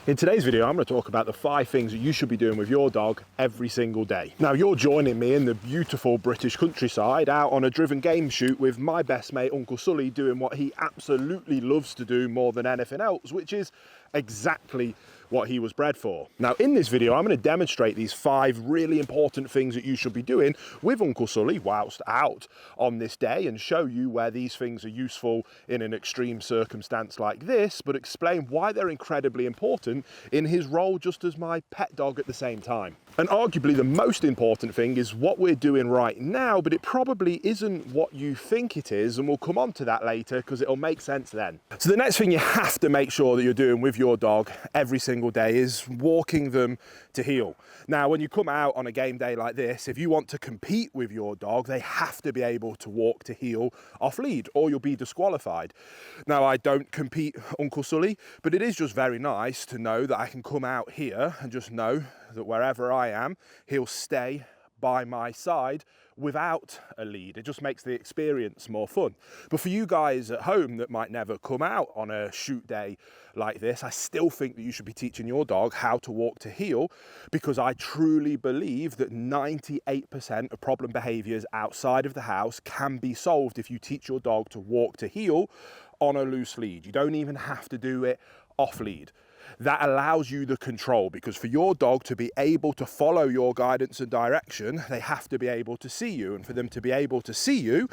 In today's video, I'm going to talk about the 5 things that you should be doing with your dog every single day. Now, you're joining me in the beautiful British countryside out on a driven game shoot with my best mate, Uncle Sully, doing what he absolutely loves to do more than anything else, which is exactly what he was bred for. Now, in this video, I'm going to demonstrate these 5 really important things that you should be doing with Uncle Sully whilst out on this day and show you where these things are useful in an extreme circumstance like this, but explain why they're incredibly important in his role just as my pet dog at the same time. And arguably the most important thing is what we're doing right now, but it probably isn't what you think it is, and we'll come on to that later because it'll make sense then. So the next thing you have to make sure that you're doing with your dog every single day is walking them to heel. Now, when you come out on a game day like this, if you want to compete with your dog, they have to be able to walk to heel off lead or you'll be disqualified. Now, I don't compete Uncle Sully, but it is just very nice to know that I can come out here and just know that wherever I am, he'll stay by my side without a lead. It just makes the experience more fun. But for you guys at home that might never come out on a shoot day like this, I still think that you should be teaching your dog how to walk to heel, because I truly believe that 98% of problem behaviors outside of the house can be solved if you teach your dog to walk to heel on a loose lead. You don't even have to do it off lead. That allows you the control, because for your dog to be able to follow your guidance and direction, they have to be able to see you. And for them to be able to see you,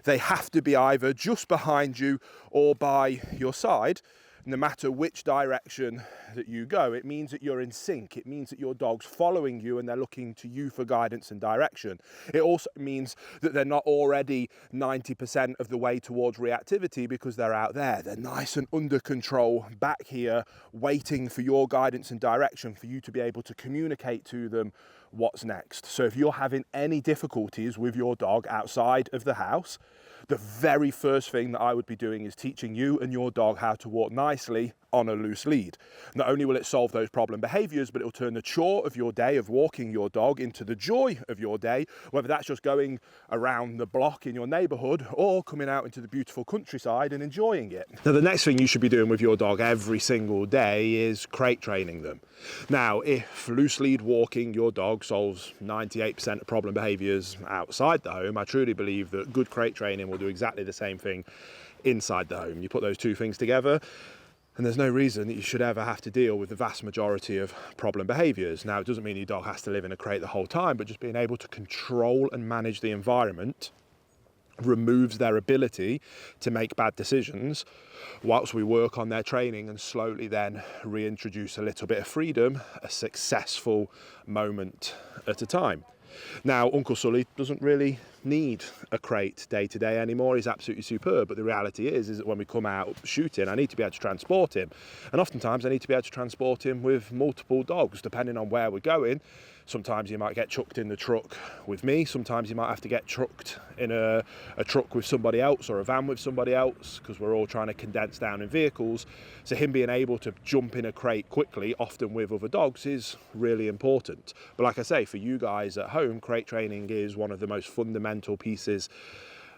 they have to be either just behind you or by your side. No matter which direction that you go, it means that you're in sync. It means that your dog's following you and they're looking to you for guidance and direction. It also means that they're not already 90% of the way towards reactivity because they're out there. They're nice and under control back here, waiting for your guidance and direction for you to be able to communicate to them what's next. So if you're having any difficulties with your dog outside of the house, the very first thing that I would be doing is teaching you and your dog how to walk nicely on a loose lead. Not only will it solve those problem behaviors, but it'll turn the chore of your day of walking your dog into the joy of your day, whether that's just going around the block in your neighborhood or coming out into the beautiful countryside and enjoying it. Now, the next thing you should be doing with your dog every single day is crate training them. Now, if loose lead walking your dog solves 98% of problem behaviors outside the home, I truly believe that good crate training will do exactly the same thing inside the home. You put those two things together, and there's no reason that you should ever have to deal with the vast majority of problem behaviors. Now, it doesn't mean your dog has to live in a crate the whole time, but just being able to control and manage the environment removes their ability to make bad decisions whilst we work on their training and slowly then reintroduce a little bit of freedom, a successful moment at a time. Now, Uncle Sully doesn't really need a crate day to day anymore. He's absolutely superb, but the reality is that when we come out shooting, I need to be able to transport him, and oftentimes I need to be able to transport him with multiple dogs depending on where we're going. Sometimes you might get chucked in the truck with me, sometimes you might have to get trucked in a truck with somebody else or a van with somebody else, because we're all trying to condense down in vehicles. So him being able to jump in a crate quickly, often with other dogs, is really important. But like I say, for you guys at home, crate training is one of the most fundamental pieces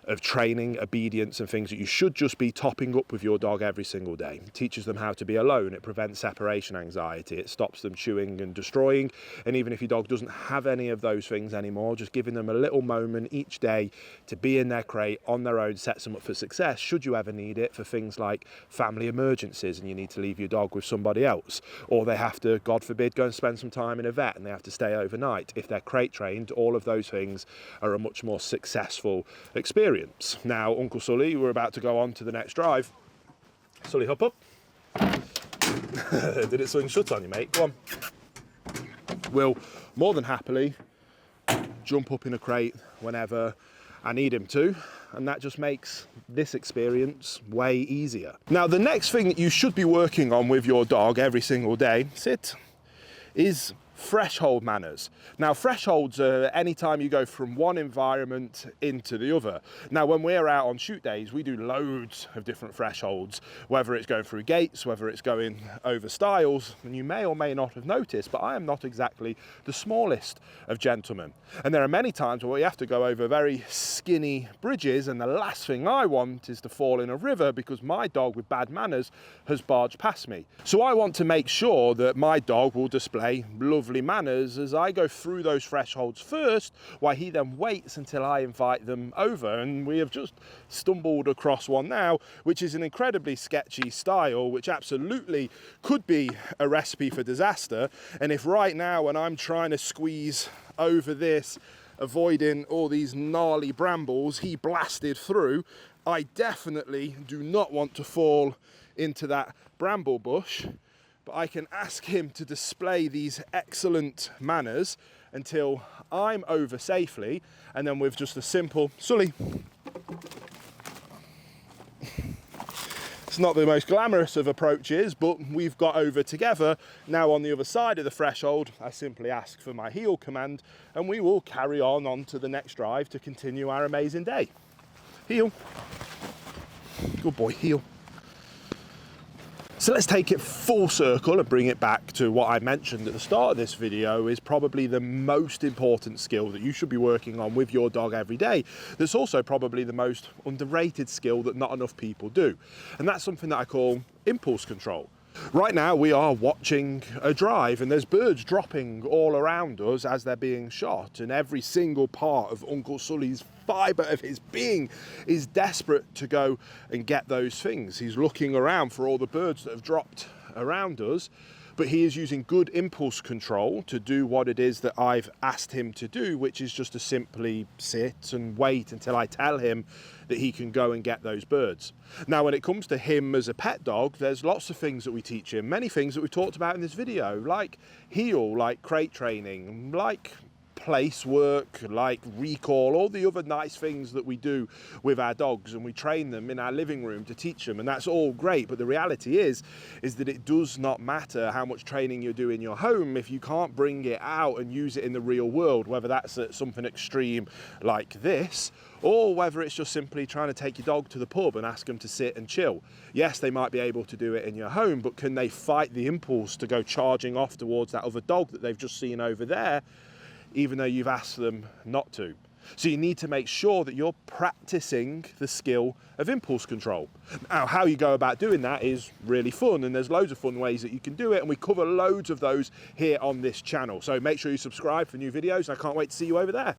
of training, obedience, and things that you should just be topping up with your dog every single day. It teaches them how to be alone. It prevents separation anxiety. It stops them chewing and destroying. And even if your dog doesn't have any of those things anymore, just giving them a little moment each day to be in their crate on their own sets them up for success should you ever need it for things like family emergencies and you need to leave your dog with somebody else, or they have to, God forbid, go and spend some time in a vet and they have to stay overnight. If they're crate trained, all of those things are a much more successful experience. Now, Uncle Sully, we're about to go on to the next drive. Sully, hop up. Did it swing shut on you, mate? Go on. Will more than happily jump up in a crate whenever I need him to, and that just makes this experience way easier. Now, the next thing that you should be working on with your dog every single day, sit, is threshold manners. Now, thresholds are any time you go from one environment into the other. Now, when we're out on shoot days, we do loads of different thresholds, whether it's going through gates, whether it's going over stiles, and you may or may not have noticed, but I am not exactly the smallest of gentlemen. And there are many times where you have to go over very skinny bridges, and the last thing I want is to fall in a river because my dog with bad manners has barged past me. So I want to make sure that my dog will display lovely manners as I go through those thresholds first, while he then waits until I invite them over. And we have just stumbled across one now, which is an incredibly sketchy style, which absolutely could be a recipe for disaster. And if right now, when I'm trying to squeeze over this, avoiding all these gnarly brambles, he blasted through, I definitely do not want to fall into that bramble bush. But I can ask him to display these excellent manners until I'm over safely, and then with just a simple Sully. It's not the most glamorous of approaches, but we've got over together. Now on the other side of the threshold, I simply ask for my heel command, and we will carry on to the next drive to continue our amazing day. Heel. Good boy, heel. So let's take it full circle and bring it back to what I mentioned at the start of this video is probably the most important skill that you should be working on with your dog every day. That's also probably the most underrated skill that not enough people do. And that's something that I call impulse control. Right now we are watching a drive and there's birds dropping all around us as they're being shot, and every single part of Uncle Sully's fibre of his being is desperate to go and get those things. He's looking around for all the birds that have dropped around us, but he is using good impulse control to do what it is that I've asked him to do, which is just to simply sit and wait until I tell him that he can go and get those birds. Now, when it comes to him as a pet dog, there's lots of things that we teach him, many things that we've talked about in this video, like heel, like crate training, like place work, like recall, all the other nice things that we do with our dogs, and we train them in our living room to teach them, and that's all great. But the reality is that it does not matter how much training you do in your home if you can't bring it out and use it in the real world, whether that's at something extreme like this, or whether it's just simply trying to take your dog to the pub and ask them to sit and chill. Yes, they might be able to do it in your home, but can they fight the impulse to go charging off towards that other dog that they've just seen over there, even though you've asked them not to? So you need to make sure that you're practicing the skill of impulse control. Now, how you go about doing that is really fun, and there's loads of fun ways that you can do it, and we cover loads of those here on this channel. So make sure you subscribe for new videos. I can't wait to see you over there.